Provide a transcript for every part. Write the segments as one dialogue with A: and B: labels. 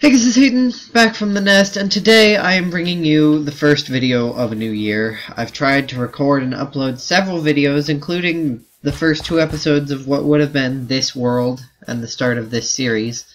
A: Hey guys, it's Hayden, back from the nest, and today I am bringing you the first video of a new year. I've tried to record and upload several videos, including the first two episodes of what would have been This World and the start of this series.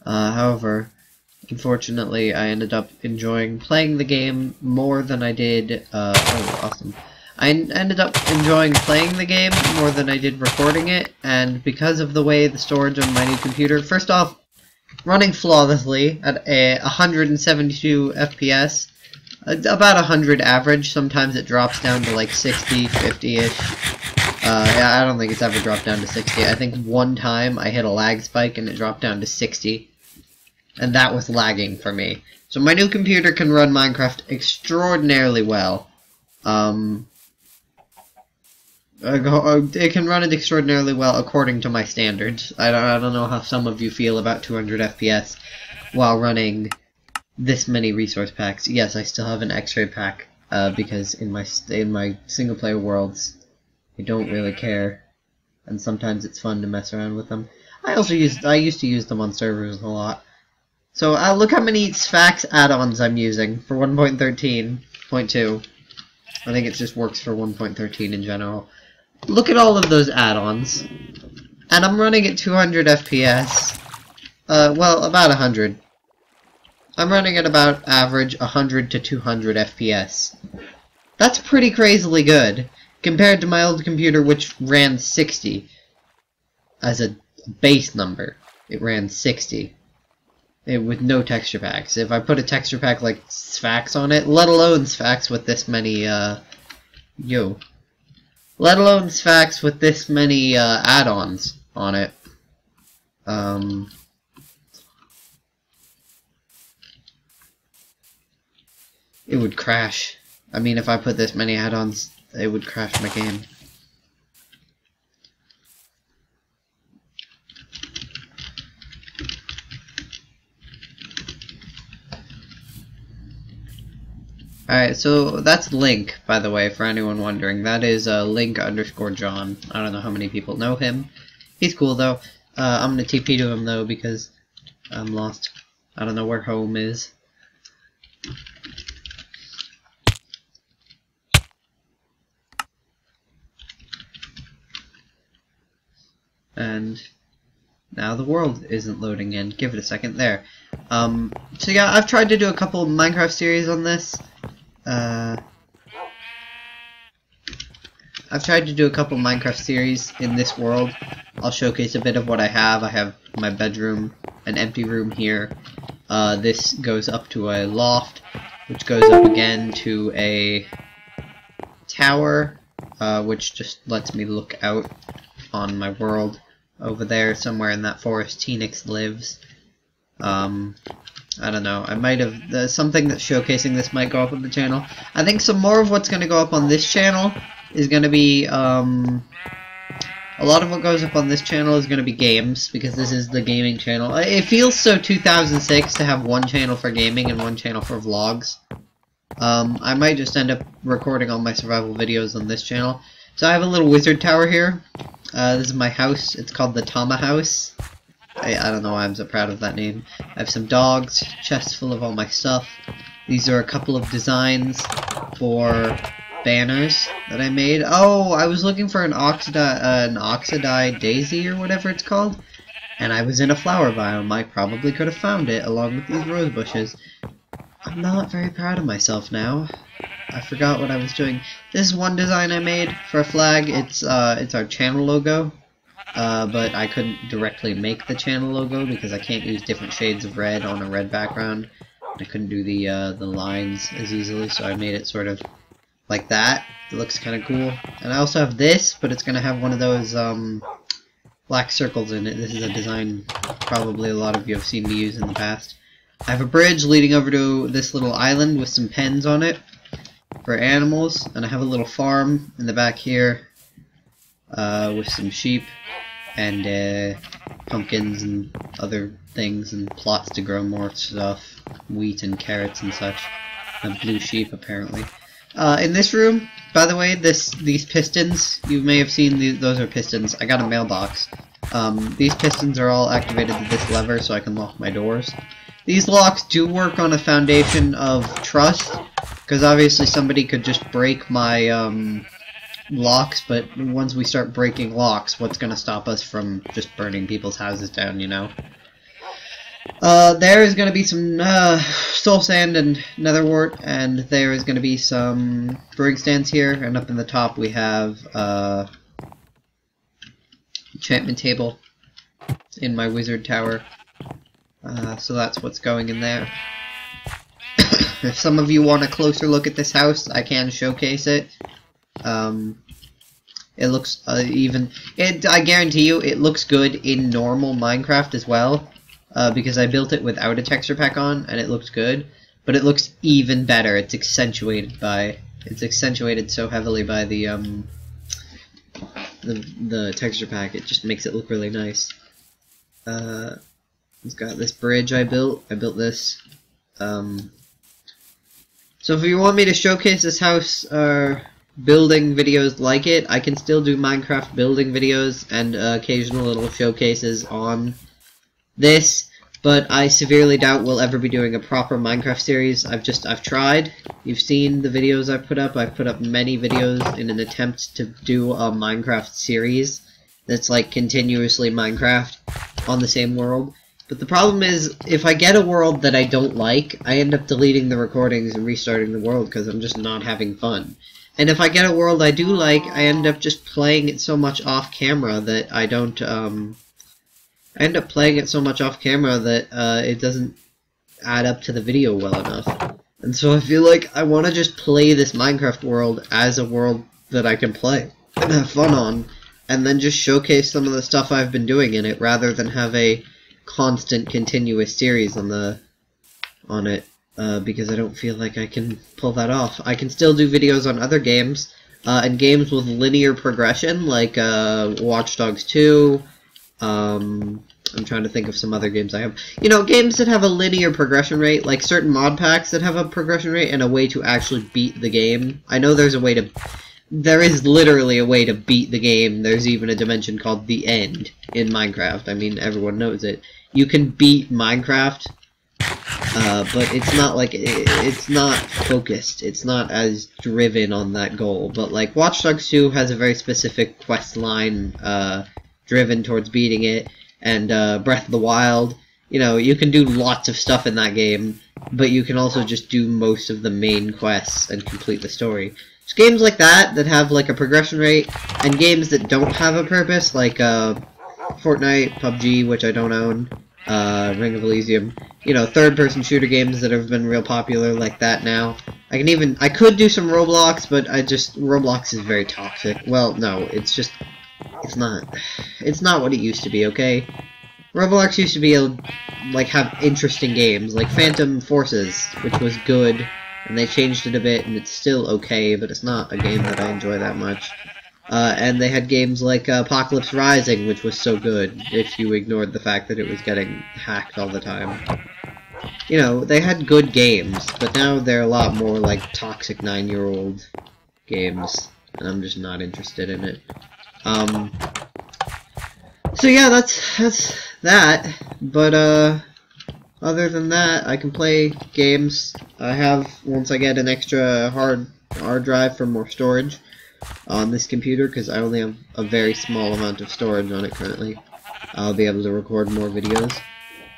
A: However, unfortunately, I ended up enjoying playing the game more than I did, awesome. I ended up enjoying playing the game more than I did recording it, and because of the way the storage on my new computer, first off, running flawlessly at a 172 FPS, about 100 average. Sometimes it drops down to like 60, 50-ish. I don't think it's ever dropped down to 60. I think one time I hit a lag spike and it dropped down to 60. And that was lagging for me. So my new computer can run Minecraft extraordinarily well. It can run it extraordinarily well according to my standards. I don't know how some of you feel about 200 FPS while running this many resource packs. Yes, I still have an X-ray pack because in my single player worlds I don't really care, and sometimes it's fun to mess around with them. I used to use them on servers a lot. So look how many Sphax add-ons I'm using for 1.13.2. I think it just works for 1.13 in general. Look at all of those add-ons, and I'm running at 200 FPS. Well, about 100. I'm running at about average 100 to 200 FPS. That's pretty crazily good, compared to my old computer, which ran 60. As a base number, it ran 60. With no texture packs. If I put a texture pack like Sphax on it, let alone Sphax with this many, let alone Sphax with this many add-ons on it. It would crash. I mean, if I put this many add-ons, it would crash my game. Alright, so that's Link, by the way, for anyone wondering. That is Link_John. I don't know how many people know him. He's cool, though. I'm gonna TP to him, though, because I'm lost. I don't know where home is. And now the world isn't loading in. Give it a second. There. So yeah, I've tried to do a couple Minecraft series on this. I've tried to do a couple Minecraft series in this world. I'll showcase a bit of what I have. I have my bedroom, an empty room here. This goes up to a loft, which goes up again to a tower, which just lets me look out on my world. Over there, somewhere in that forest, Teenix lives. I don't know. I might have something that's showcasing this might go up on the channel. I think some more of what's going to go up on this channel is going to be a lot of what goes up on this channel is going to be games, because this is the gaming channel. It feels so 2006 to have one channel for gaming and one channel for vlogs. I might just end up recording all my survival videos on this channel. So I have a little wizard tower here. This is my house. It's called the Tama House. I don't know why I'm so proud of that name. I have some dogs, chests full of all my stuff. These are a couple of designs for banners that I made. Oh, I was looking for an Oxidized Daisy or whatever it's called, and I was in a flower biome. I probably could have found it along with these rose bushes. I'm not very proud of myself now. I forgot what I was doing. This is one design I made for a flag. It's our channel logo. But I couldn't directly make the channel logo because I can't use different shades of red on a red background. I couldn't do the lines as easily, so I made it sort of like that. It looks kind of cool. And I also have this, but it's going to have one of those black circles in it. This is a design probably a lot of you have seen me use in the past. I have a bridge leading over to this little island with some pens on it for animals, and I have a little farm in the back here with some sheep and pumpkins and other things and plots to grow more stuff, wheat and carrots and such. A blue sheep apparently. In this room, by the way, these pistons, you may have seen those are pistons. I got a mailbox. These pistons are all activated with this lever so I can lock my doors. These locks do work on a foundation of trust, because obviously somebody could just break my locks, but once we start breaking locks, what's going to stop us from just burning people's houses down, you know? There is going to be some soul sand and nether wart, and there is going to be some brewing stands here, and up in the top we have enchantment table in my wizard tower. So that's what's going in there. If some of you want a closer look at this house, I can showcase it. It looks I guarantee you it looks good in normal Minecraft as well, because I built it without a texture pack on and it looks good, but it looks even better. It's accentuated so heavily by the texture pack. It just makes it look really nice. It's got this bridge I built. I built this. So if you want me to showcase this house building videos like it, I can still do Minecraft building videos and occasional little showcases on this, but I severely doubt we'll ever be doing a proper Minecraft series. I've tried. You've seen the videos I've put up. I've put up many videos in an attempt to do a Minecraft series that's like continuously Minecraft on the same world. But the problem is, if I get a world that I don't like, I end up deleting the recordings and restarting the world because I'm just not having fun. And if I get a world I do like, I end up just playing it so much off camera that I don't, I end up playing it so much off camera that it doesn't add up to the video well enough. And so I feel like I want to just play this Minecraft world as a world that I can play and have fun on, and then just showcase some of the stuff I've been doing in it, rather than have a constant continuous series on it, because I don't feel like I can pull that off. I can still do videos on other games, and games with linear progression, like Watch Dogs 2. I'm trying to think of some other games I have. You know, games that have a linear progression rate, like certain mod packs that have a progression rate and a way to actually beat the game. I know there is literally a way to beat the game. There's even a dimension called the end in Minecraft. I mean, everyone knows it. You can beat Minecraft, but it's not like, it's not focused. It's not as driven on that goal. But like Watch Dogs 2 has a very specific quest line driven towards beating it, and Breath of the Wild, you know, you can do lots of stuff in that game, but you can also just do most of the main quests and complete the story. It's games like that that have like a progression rate, and games that don't have a purpose, like Fortnite, PUBG, which I don't own, Ring of Elysium, you know, third-person shooter games that have been real popular like that now. I could do some Roblox, but Roblox is very toxic. Well, no, it's not what it used to be, okay? Roblox used to be have interesting games, like Phantom Forces, which was good, and they changed it a bit, and it's still okay, but it's not a game that I enjoy that much. And they had games like Apocalypse Rising, which was so good, if you ignored the fact that it was getting hacked all the time. You know, they had good games, but now they're a lot more like toxic 9-year-old games, and I'm just not interested in it. So yeah, that's that, but other than that, I can play games. I have, once I get an extra hard drive for more storage on this computer, because I only have a very small amount of storage on it currently, I'll be able to record more videos.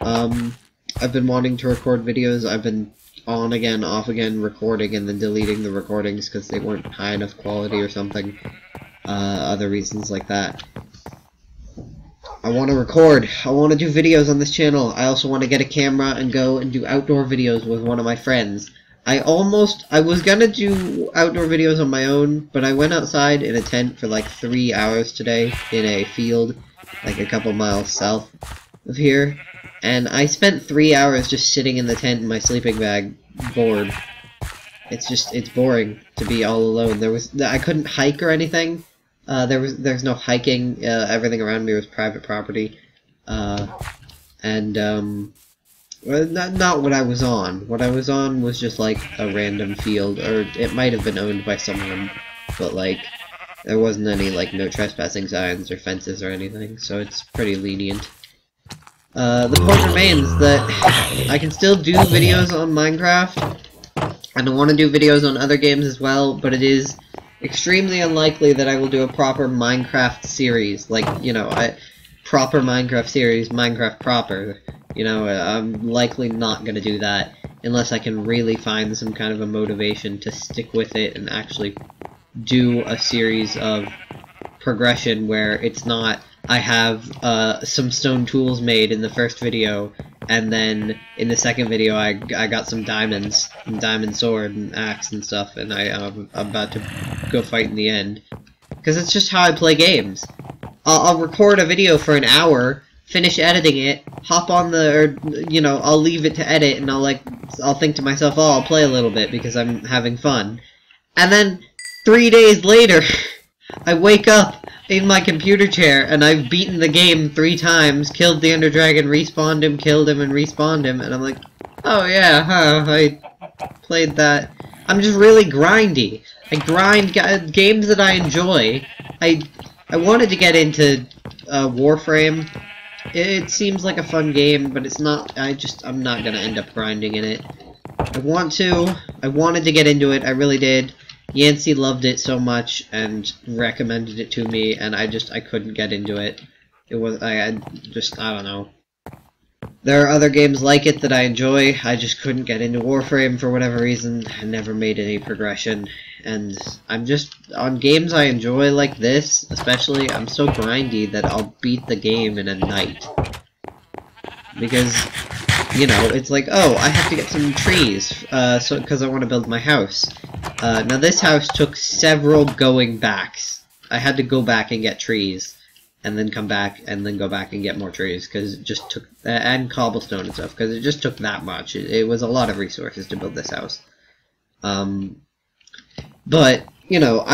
A: I've been wanting to record videos. I've been on again, off again, recording and then deleting the recordings because they weren't high enough quality or something. Other reasons like that. I want to record. I want to do videos on this channel. I also want to get a camera and go and do outdoor videos with one of my friends. I was gonna do outdoor videos on my own, but I went outside in a tent for like 3 hours today in a field, like a couple miles south of here, and I spent 3 hours just sitting in the tent in my sleeping bag, bored. It's boring to be all alone. I couldn't hike or anything. There's no hiking. Everything around me was private property, well, not what I was on. What I was on was just like a random field, or it might have been owned by someone, but like There wasn't any, like, no trespassing signs or fences or anything, so it's pretty lenient. The point remains that I can still do videos on Minecraft, and I want to do videos on other games as well, but it is extremely unlikely that I will do a proper Minecraft series, like, you know, proper Minecraft series, Minecraft proper. You know, I'm likely not going to do that unless I can really find some kind of a motivation to stick with it and actually do a series of progression where it's not, I have some stone tools made in the first video, and then in the second video I got some diamonds, and diamond sword and axe and stuff, and I'm about to go fight in the end. Because it's just how I play games. I'll record a video for an hour, finish editing it, hop on you know, I'll leave it to edit, and I'll think to myself, oh, I'll play a little bit because I'm having fun. And then 3 days later, I wake up in my computer chair, and I've beaten the game 3 times, killed the Ender Dragon, respawned him, killed him, and respawned him, and I'm like, oh yeah, huh, I played that. I'm just really grindy. I grind games that I enjoy. I wanted to get into Warframe. It seems like a fun game, but it's not. I'm not gonna end up grinding in it. I wanted to get into it, I really did. Yancey loved it so much and recommended it to me, and I couldn't get into it. I don't know. There are other games like it that I enjoy, I just couldn't get into Warframe for whatever reason. I never made any progression, and on games I enjoy like this, especially, I'm so grindy that I'll beat the game in a night. Because, you know, it's like, oh, I have to get some trees, because I want to build my house. Now this house took several going backs. I had to go back and get trees, and then come back, and then go back and get more trees, because it just took, and cobblestone and stuff, because it just took that much. It was a lot of resources to build this house. But, you know,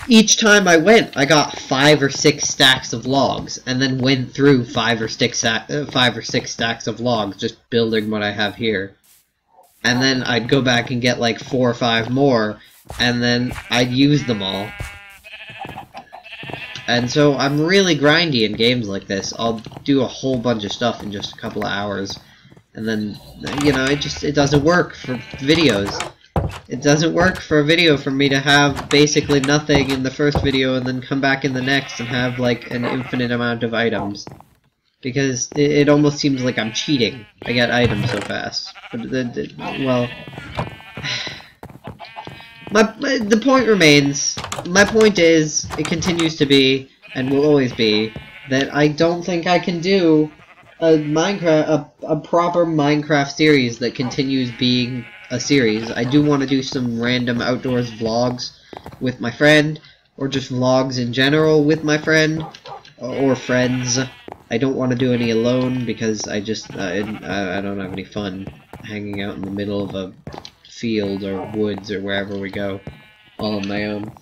A: each time I went, I got 5 or 6 stacks of logs, and then went through 5 or 6 stacks of logs, just building what I have here. And then I'd go back and get like 4 or 5 more, and then I'd use them all. And so I'm really grindy in games like this. I'll do a whole bunch of stuff in just a couple of hours, and then, you know, it doesn't work for videos. It doesn't work for a video for me to have basically nothing in the first video and then come back in the next and have like an infinite amount of items. Because it almost seems like I'm cheating. I get items so fast. But well, the point remains. My point is, it continues to be, and will always be, that I don't think I can do a proper Minecraft series that continues being a series. I do want to do some random outdoors vlogs with my friend, or just vlogs in general with my friend, or friends. I don't want to do any alone because I don't have any fun hanging out in the middle of a field or woods or wherever we go all on my own.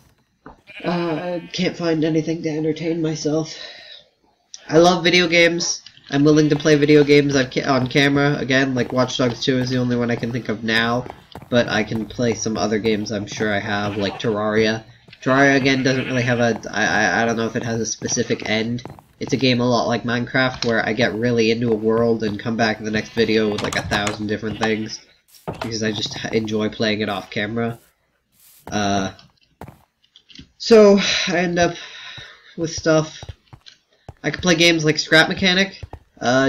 A: I can't find anything to entertain myself. I love video games. I'm willing to play video games on camera. Again, like Watch Dogs 2 is the only one I can think of now, but I can play some other games I'm sure I have, like Terraria. Terraria, again, doesn't really have I don't know if it has a specific end. It's a game a lot like Minecraft, where I get really into a world and come back in the next video with like 1,000 different things, because I just enjoy playing it off camera. So, I end up with stuff. I could play games like Scrap Mechanic,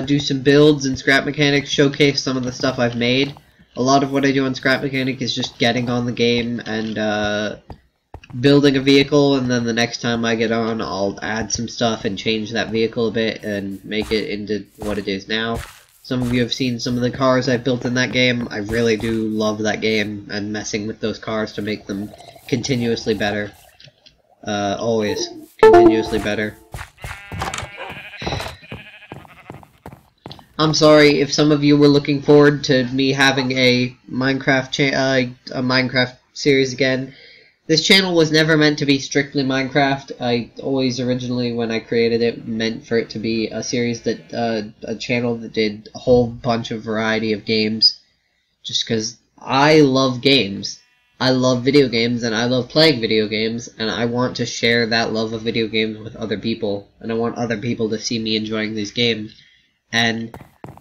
A: do some builds in Scrap Mechanic, showcase some of the stuff I've made. A lot of what I do on Scrap Mechanic is just getting on the game and building a vehicle, and then the next time I get on, I'll add some stuff and change that vehicle a bit and make it into what it is now. Some of you have seen some of the cars I've built in that game. I really do love that game and messing with those cars to make them continuously better. Always continuously better. I'm sorry if some of you were looking forward to me having a Minecraft series again. This channel was never meant to be strictly Minecraft. I always originally, when I created it, meant for it to be a series that, a channel that did a whole bunch of variety of games. Just because I love games. I love video games and I love playing video games, and I want to share that love of video games with other people, and I want other people to see me enjoying these games. And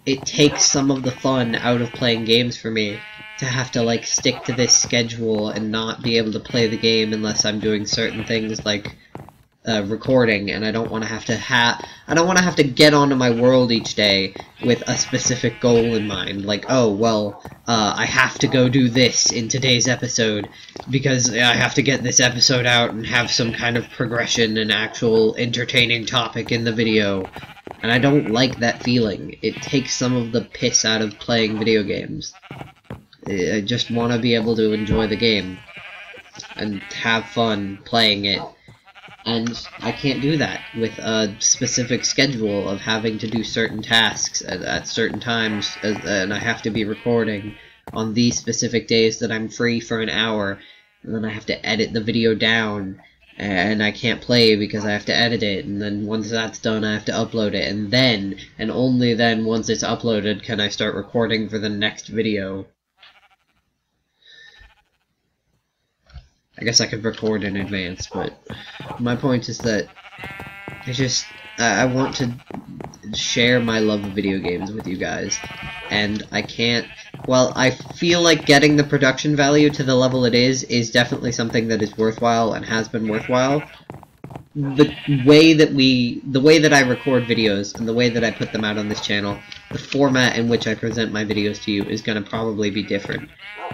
A: it takes some of the fun out of playing games for me to have to like stick to this schedule and not be able to play the game unless I'm doing certain things like recording, and I don't want to have to get onto my world each day with a specific goal in mind, like, oh, well, I have to go do this in today's episode because I have to get this episode out and have some kind of progression and actual entertaining topic in the video. And I don't like that feeling. It takes some of the piss out of playing video games. I just want to be able to enjoy the game and have fun playing it. And I can't do that with a specific schedule of having to do certain tasks at certain times, and I have to be recording on these specific days that I'm free for an hour, and then I have to edit the video down, and I can't play because I have to edit it, and then once that's done I have to upload it, and then, and only then, once it's uploaded, can I start recording for the next video. I guess I could record in advance, but my point is that I want to share my love of video games with you guys, and I can't. Well, I feel like getting the production value to the level it is definitely something that is worthwhile and has been worthwhile. The way that I record videos and the way that I put them out on this channel, the format in which I present my videos to you is going to probably be different.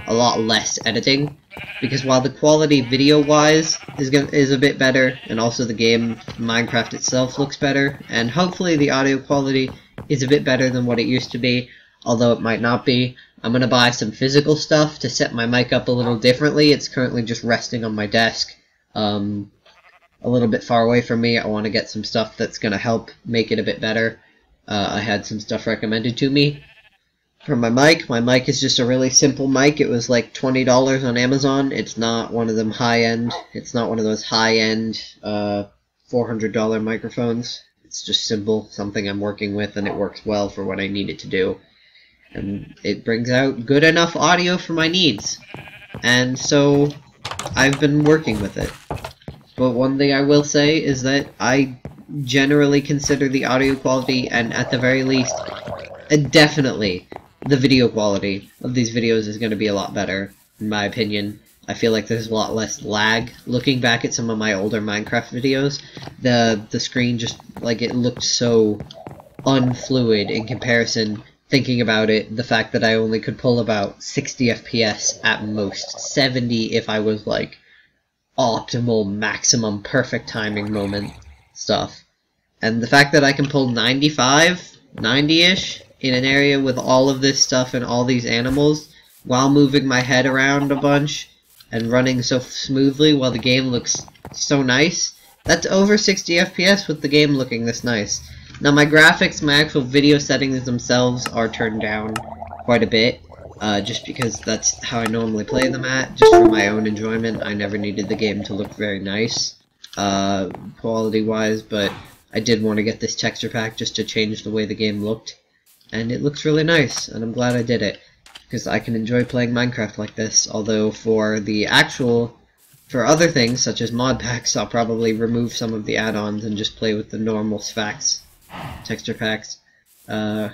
A: A lot less editing, because while the quality video-wise is a bit better, and also the game Minecraft itself looks better, and hopefully the audio quality is a bit better than what it used to be, although it might not be. I'm going to buy some physical stuff to set my mic up a little differently. It's currently just resting on my desk, a little bit far away from me. I want to get some stuff that's going to help make it a bit better. I had some stuff recommended to me for my mic. My mic is just a really simple mic. It was like $20 on Amazon. It's not one of them high-end. It's not one of those high-end $400 microphones. It's just simple, something I'm working with, and it works well for what I need it to do. And it brings out good enough audio for my needs. And so I've been working with it. But one thing I will say is that I generally consider the audio quality, and at the very least, definitely the video quality of these videos is going to be a lot better, in my opinion. I feel like there's a lot less lag. Looking back at some of my older Minecraft videos, the screen just, like, it looked so unfluid in comparison. Thinking about it, the fact that I only could pull about 60 FPS at most, 70 if I was, like, optimal, maximum, perfect timing moment stuff. And the fact that I can pull 95, 90-ish in an area with all of this stuff and all these animals while moving my head around a bunch and running so smoothly while the game looks so nice, that's over 60 FPS with the game looking this nice. Now my graphics, my actual video settings themselves are turned down quite a bit, just because that's how I normally play them at, just for my own enjoyment. I never needed the game to look very nice, quality-wise, but I did want to get this texture pack just to change the way the game looked, and it looks really nice, and I'm glad I did it, because I can enjoy playing Minecraft like this, although for other things, such as mod packs, I'll probably remove some of the add-ons and just play with the normal Sphax texture packs, and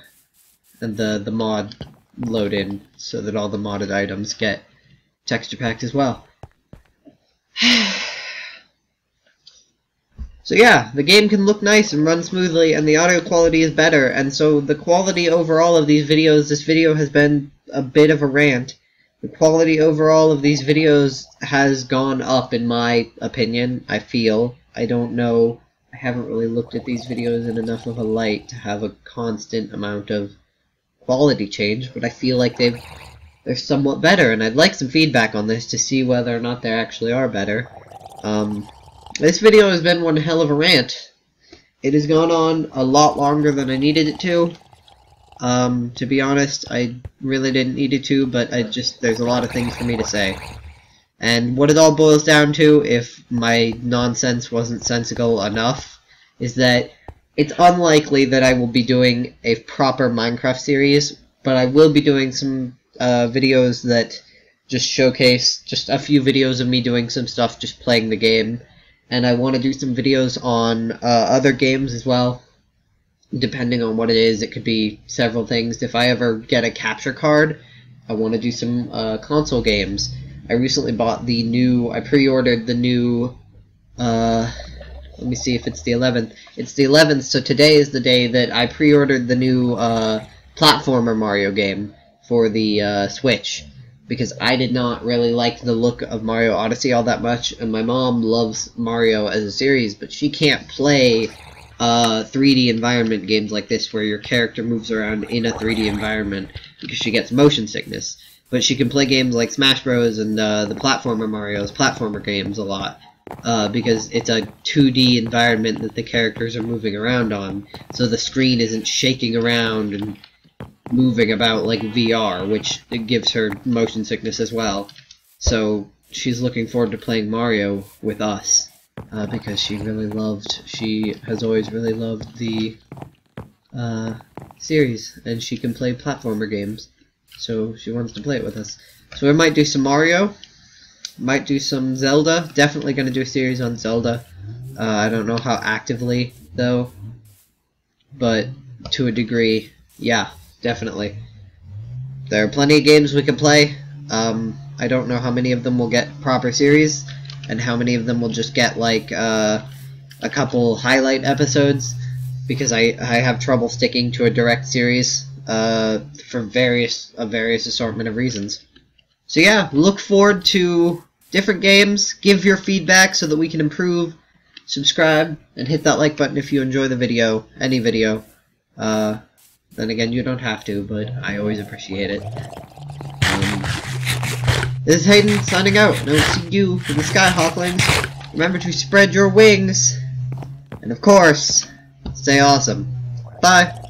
A: the mod load-in, so that all the modded items get texture packed as well. So yeah, the game can look nice and run smoothly, and the audio quality is better, and so the quality overall of these videos, this video has been a bit of a rant. The quality overall of these videos has gone up, in my opinion, I feel. I don't know, I haven't really looked at these videos in enough of a light to have a constant amount of quality change, but I feel like they're somewhat better, and I'd like some feedback on this to see whether or not they actually are better. This video has been one hell of a rant. It has gone on a lot longer than I needed it to. To be honest, I really didn't need it to, but there's a lot of things for me to say. And what it all boils down to, if my nonsense wasn't sensical enough, is that it's unlikely that I will be doing a proper Minecraft series, but I will be doing some videos that just showcase just a few videos of me doing some stuff, just playing the game. And I want to do some videos on other games as well, depending on what it is. It could be several things. If I ever get a capture card, I want to do some console games. I recently bought the new, I pre-ordered the new, let me see if it's the 11th. It's the 11th, so today is the day that I pre-ordered the new platformer Mario game for the Switch, because I did not really like the look of Mario Odyssey all that much, and my mom loves Mario as a series, but she can't play 3D environment games like this where your character moves around in a 3D environment because she gets motion sickness. But she can play games like Smash Bros. And the platformer Mario's platformer games a lot because it's a 2D environment that the characters are moving around on, so the screen isn't shaking around and moving about like VR, which it gives her motion sickness as well. So she's looking forward to playing Mario with us. Because she has always really loved the series, and she can play platformer games, so she wants to play it with us. So we might do some Mario, might do some Zelda, definitely going to do a series on Zelda. I don't know how actively, though, but to a degree, yeah, definitely. There are plenty of games we can play. I don't know how many of them will get proper series, and how many of them will just get like a couple highlight episodes, because I have trouble sticking to a direct series for various assortment of reasons. So yeah, look forward to different games. Give your feedback so that we can improve. Subscribe and hit that like button if you enjoy the video, any video. Then again, you don't have to, but I always appreciate it. This is Hayden signing out, and I will see you in the Sky Hawklings. Remember to spread your wings, and of course, stay awesome. Bye!